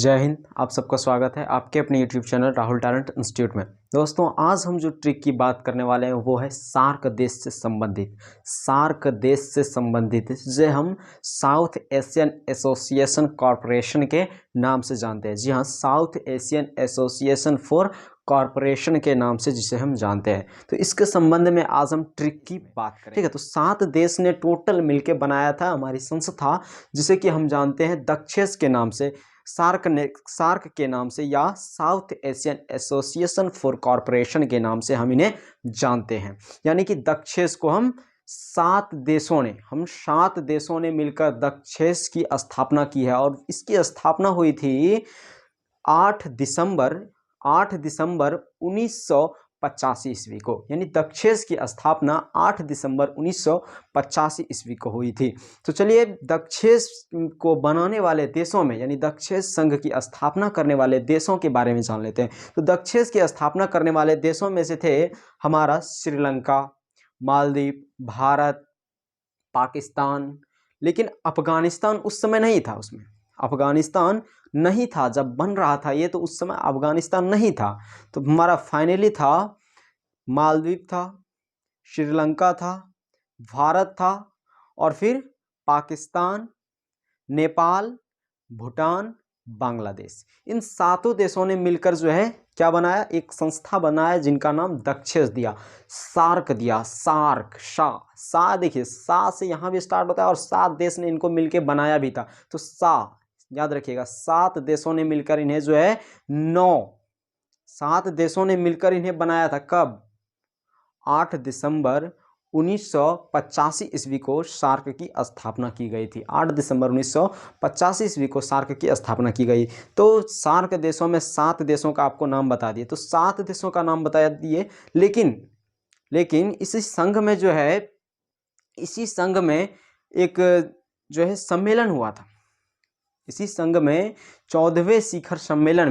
जय हिंद। आप सबका स्वागत है आपके अपने YouTube channel Rahul talent institute में। दोस्तों, आज हम जो ट्रिक की बात करने वाले हैं वो है सार्क देश से संबंधित। सार्क देश से संबंधित जिसे हम साउथ एशियन एसोसिएशन कॉरपोरेशन के नाम से जानते हैं। जी हाँ, south Asian Association for corporation के नाम से जिसे हम जानते हैं। तो इसके संबंध में आज हम ट्रिक की बात करें। ठीक है, तो 7 देश ने टोटल मिलकर बनाया था हमारी संस्था, जिसे कि हम जानते हैं दक्षेस के नाम से, सार्क के नाम से, या south Asian Association for corporation के नाम से हम इन्हें जानते हैं। यानी कि दक्षेस को हम 7 देशों ने मिलकर दक्षेस की स्थापना की है। और इसकी स्थापना हुई थी 8 दिसंबर 1985 ईस्वी को। यानी दक्षेस की स्थापना 8 दिसंबर 1985 ईस्वी को हुई थी। तो चलिए, दक्षेस को बनाने वाले देशों में, यानी दक्षेस संघ की स्थापना करने वाले देशों के बारे में जान लेते हैं। तो दक्षेस की स्थापना करने वाले देशों में से थे हमारा श्रीलंका, मालदीव, भारत, पाकिस्तान। लेकिन अफगानिस्तान उस समय नहीं था। उसमें अफगानिस्तान नहीं था जब बन रहा था ये, तो उस समय अफगानिस्तान नहीं था। तो हमारा फाइनली था मालदीव था, श्रीलंका था, भारत था, और फिर पाकिस्तान, नेपाल, भूटान, बांग्लादेश। इन 7 देशों ने मिलकर जो है क्या बनाया, एक संस्था बनाया जिनका नाम दक्षेस दिया, सार्क दिया। सार्क, सा देखिए, सा से यहाँ भी स्टार्ट होता है और 7 देश ने इनको मिलकर बनाया भी था। तो सा याद रखिएगा, 7 देशों ने मिलकर इन्हें जो है 7 देशों ने मिलकर इन्हें बनाया था। कब? 8 दिसंबर 1985 ईस्वी को सार्क की स्थापना की गई थी। 8 दिसंबर 1985 ईस्वी को सार्क की स्थापना की गई। तो सार्क देशों में 7 देशों का आपको नाम बता दिए, तो 7 देशों का नाम बता दिए। लेकिन इसी संघ में जो है, इसी संघ में एक जो है सम्मेलन हुआ था। इसी संघ में 14वें शिखर सम्मेलन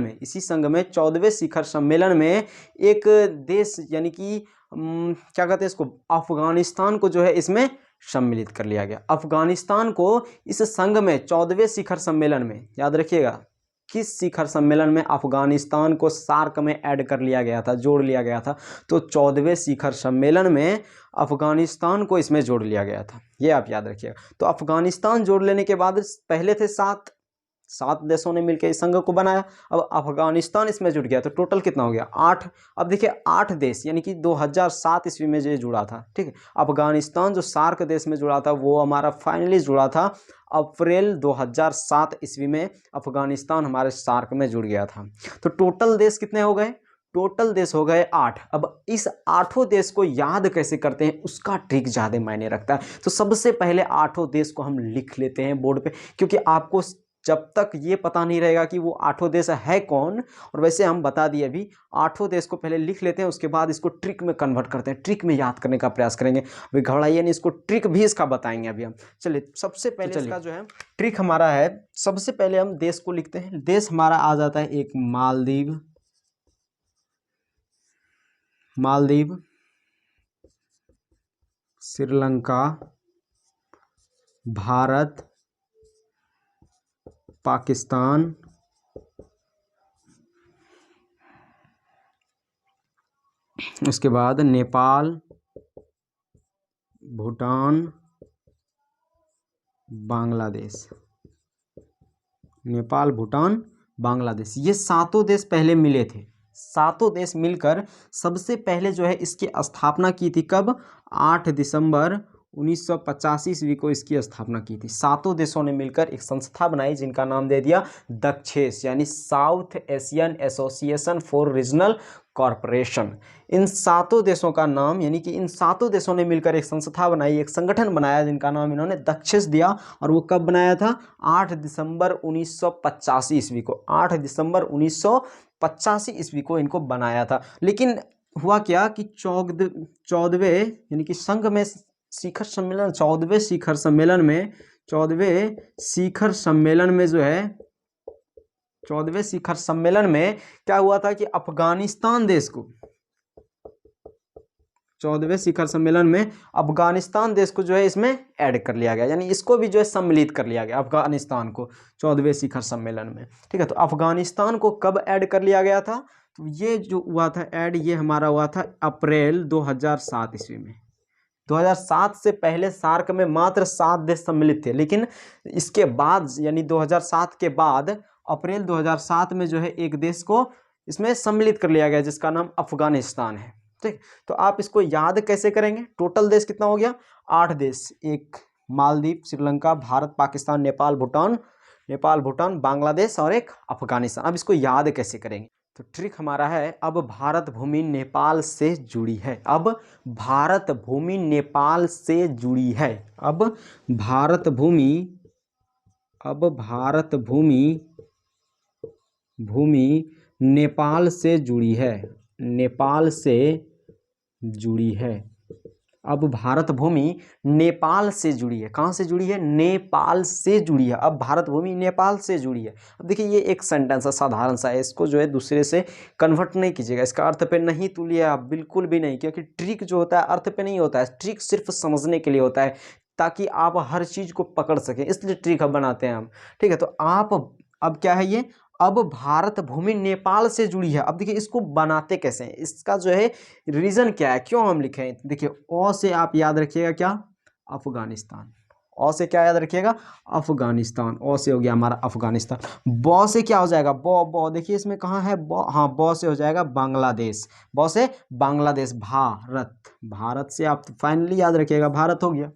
में एक देश, यानी कि क्या कहते हैं इसको, अफगानिस्तान को जो है इसमें सम्मिलित कर लिया गया। अफगानिस्तान को इस संघ में 14वें शिखर सम्मेलन में, याद रखिएगा, किस शिखर सम्मेलन में अफगानिस्तान को सार्क में ऐड कर लिया गया था, जोड़ लिया गया था। तो 14वें शिखर सम्मेलन में अफगानिस्तान को इसमें जोड़ लिया गया था, ये आप याद रखिएगा। तो अफगानिस्तान जोड़ लेने के बाद पहले थे 7 देशों ने मिलकर इस संघ को बनाया। अब अफगानिस्तान इसमें जुड़ गया, तो टोटल कितना हो गया? 8। अब देखिए, 8 देश, यानी कि 2007 ईस्वी में जो जुड़ा था। ठीक है, अफगानिस्तान जो सार्क देश में जुड़ा था वो हमारा फाइनली जुड़ा था अप्रैल 2007 ईस्वी में। अफगानिस्तान हमारे सार्क में जुड़ गया था। तो टोटल देश कितने हो गए? टोटल देश हो गए 8। अब इस 8 देश को याद कैसे करते हैं, उसका ट्रिक ज़्यादा मायने रखता है। तो सबसे पहले 8 देश को हम लिख लेते हैं बोर्ड पे, क्योंकि आपको जब तक ये पता नहीं रहेगा कि वो 8 देश है कौन, और वैसे हम बता दिए अभी, 8 देश को पहले लिख लेते हैं, उसके बाद इसको ट्रिक में कन्वर्ट करते हैं, ट्रिक में याद करने का प्रयास करेंगे। अभी घबराइए नहीं, इसको ट्रिक भी इसका बताएंगे अभी हम। चलिए, सबसे पहले इसका जो है ट्रिक हमारा है, सबसे पहले हम देश को लिखते हैं। देश हमारा आ जाता है एक मालदीव, श्रीलंका, भारत, पाकिस्तान, उसके बाद नेपाल, भूटान, बांग्लादेश। नेपाल, भूटान, बांग्लादेश, ये 7 देश पहले मिले थे। 7 देश मिलकर सबसे पहले जो है इसकी स्थापना की थी। कब? 8 दिसंबर 1985 ईस्वी को इसकी स्थापना की थी। 7 देशों ने मिलकर एक संस्था बनाई जिनका नाम दे दिया दक्षेस, यानी South Asian Association for Regional Corporation. इन 7 देशों का नाम, यानी कि इन 7 देशों ने मिलकर एक संस्था बनाई, एक संगठन बनाया जिनका नाम इन्होंने दक्षेस दिया। और वो कब बनाया था? 8 दिसंबर 1985 ईस्वी को। 8 दिसंबर 1985 ईस्वी को इनको बनाया था। लेकिन हुआ क्या कि 14वें, यानी कि संघ में शिखर सम्मेलन, 14वें शिखर सम्मेलन में जो है, 14वें शिखर सम्मेलन में क्या हुआ था कि अफगानिस्तान देश को 14वें शिखर सम्मेलन में अफगानिस्तान देश को जो है इसमें ऐड कर लिया गया, यानी इसको भी जो है सम्मिलित कर लिया गया अफगानिस्तान को 14वें शिखर सम्मेलन में। ठीक है, तो अफगानिस्तान को कब ऐड कर लिया गया था? तो ये जो हुआ था ऐड, ये हमारा हुआ था अप्रैल 2007 ईस्वी में। 2007 से पहले सार्क में मात्र 7 देश सम्मिलित थे, लेकिन इसके बाद यानी 2007 के बाद अप्रैल 2007 में जो है एक देश को इसमें सम्मिलित कर लिया गया जिसका नाम अफगानिस्तान है। ठीक, तो आप इसको याद कैसे करेंगे? टोटल देश कितना हो गया? 8 देश, एक मालदीव, श्रीलंका, भारत, पाकिस्तान, नेपाल, भूटान, बांग्लादेश और एक अफगानिस्तान। अब इसको याद कैसे करेंगे? तो ट्रिक हमारा है, अब भारत भूमि नेपाल से जुड़ी है। अब भारत भूमि नेपाल से जुड़ी है। अब भारत भूमि नेपाल से जुड़ी है। नेपाल से जुड़ी है। अब भारत भूमि नेपाल से जुड़ी है। कहाँ से जुड़ी है? नेपाल से जुड़ी है। अब भारत भूमि नेपाल से जुड़ी है। अब देखिए ये एक सेंटेंस है, साधारण सा है, इसको जो है दूसरे से कन्वर्ट नहीं कीजिएगा, इसका अर्थ पे नहीं तुलिए आप, बिल्कुल भी नहीं, क्योंकि ट्रिक जो होता है अर्थ पे नहीं होता है, ट्रिक सिर्फ समझने के लिए होता है ताकि आप हर चीज़ को पकड़ सकें, इसलिए ट्रिक अब बनाते हैं हम। ठीक है, तो आप अब क्या है ये, अब भारत भूमि नेपाल से जुड़ी है। अब देखिए इसको बनाते कैसे हैं, इसका जो है रीजन क्या है, क्यों हम लिखे हैं। देखिए अ से आप याद रखिएगा क्या? अफगानिस्तान। अ से क्या याद रखिएगा? अफगानिस्तान। अ से हो गया हमारा अफगानिस्तान। ब से क्या हो जाएगा? ब देखिए इसमें कहाँ है ब, हाँ ब से हो जाएगा बांग्लादेश। ब से बांग्लादेश। भारत से आप फाइनली याद रखिएगा भारत हो गया।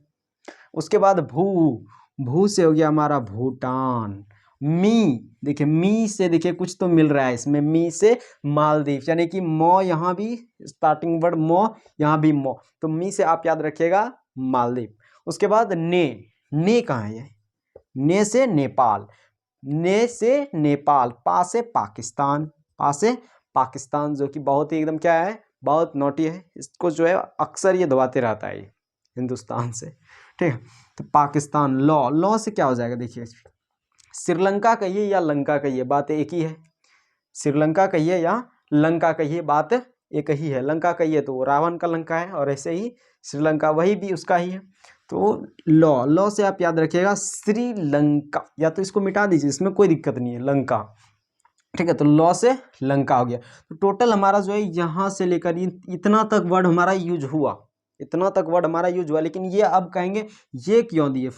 उसके बाद भू से हो गया हमारा भूटान। देखिए मी से देखिए कुछ तो मिल रहा है इसमें, मी से मालदीव, यानी कि मो यहाँ भी स्टार्टिंग वर्ड मो, यहाँ भी मो, तो मी से आप याद रखिएगा मालदीव। उसके बाद ने कहाँ है? ने से नेपाल, पा से पाकिस्तान, जो कि बहुत ही एकदम क्या है, बहुत नोटी है, इसको जो है अक्सर ये दबाते रहता है हिंदुस्तान से। ठीक है, तो पाकिस्तान। लॉ से क्या हो जाएगा? देखिए श्रीलंका कहिए या लंका कहिए, बात एक ही है। श्रीलंका कहिए या लंका कहिए, बात एक ही है। लंका कहिए तो रावण का लंका है, और ऐसे ही श्रीलंका वही भी उसका ही है। तो लॉ से आप याद रखिएगा श्रीलंका, या तो इसको मिटा दीजिए, इसमें कोई दिक्कत नहीं है, लंका। ठीक है, तो लॉ से लंका हो गया। तो टोटल हमारा जो है यहाँ से लेकर इतना तक वर्ड हमारा यूज हुआ, लेकिन ये अब कहेंगे ये क्यों दिए?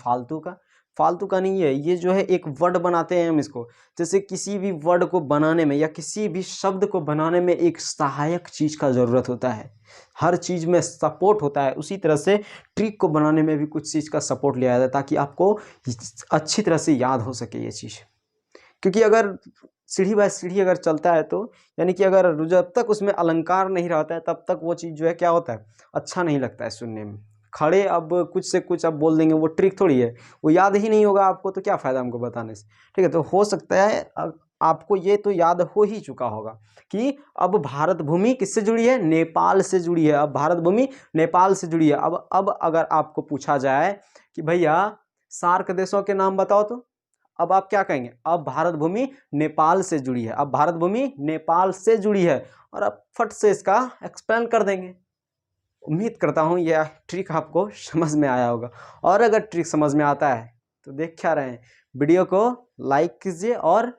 फालतू का नहीं है, ये जो है एक वर्ड बनाते हैं हम इसको, जैसे किसी भी वर्ड को बनाने में या किसी भी शब्द को बनाने में एक सहायक चीज़ का ज़रूरत होता है, हर चीज़ में सपोर्ट होता है, उसी तरह से ट्रिक को बनाने में भी कुछ चीज़ का सपोर्ट लिया जाता है ताकि आपको अच्छी तरह से याद हो सके ये चीज़। क्योंकि अगर सीढ़ी बाय सीढ़ी अगर चलता है तो यानी कि अगर जब तक उसमें अलंकार नहीं रहता है तब तक वो चीज़ जो है क्या होता है, अच्छा नहीं लगता है सुनने में। खड़े अब कुछ से कुछ अब बोल देंगे, वो ट्रिक थोड़ी है, वो याद ही नहीं होगा आपको, तो क्या फ़ायदा हमको बताने से। ठीक है, तो हो सकता है आपको ये तो याद हो ही चुका होगा कि अब भारत भूमि किससे जुड़ी है? नेपाल से जुड़ी है। अब भारत भूमि नेपाल से जुड़ी है। अब अगर आपको पूछा जाए कि भैया सार्क देशों के नाम बताओ, तो अब आप क्या कहेंगे? अब भारत भूमि नेपाल से जुड़ी है, अब भारत भूमि नेपाल से जुड़ी है, और अब फट से इसका एक्सप्लेन कर देंगे। उम्मीद करता हूँ यह ट्रिक आपको समझ में आया होगा, और अगर ट्रिक समझ में आता है तो देख क्या रहे हैं, वीडियो को लाइक कीजिए, और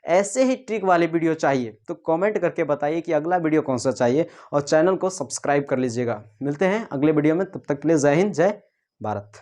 ऐसे ही ट्रिक वाली वीडियो चाहिए तो कमेंट करके बताइए कि अगला वीडियो कौन सा चाहिए, और चैनल को सब्सक्राइब कर लीजिएगा। मिलते हैं अगले वीडियो में, तब तक के लिए जय हिंद, जय भारत।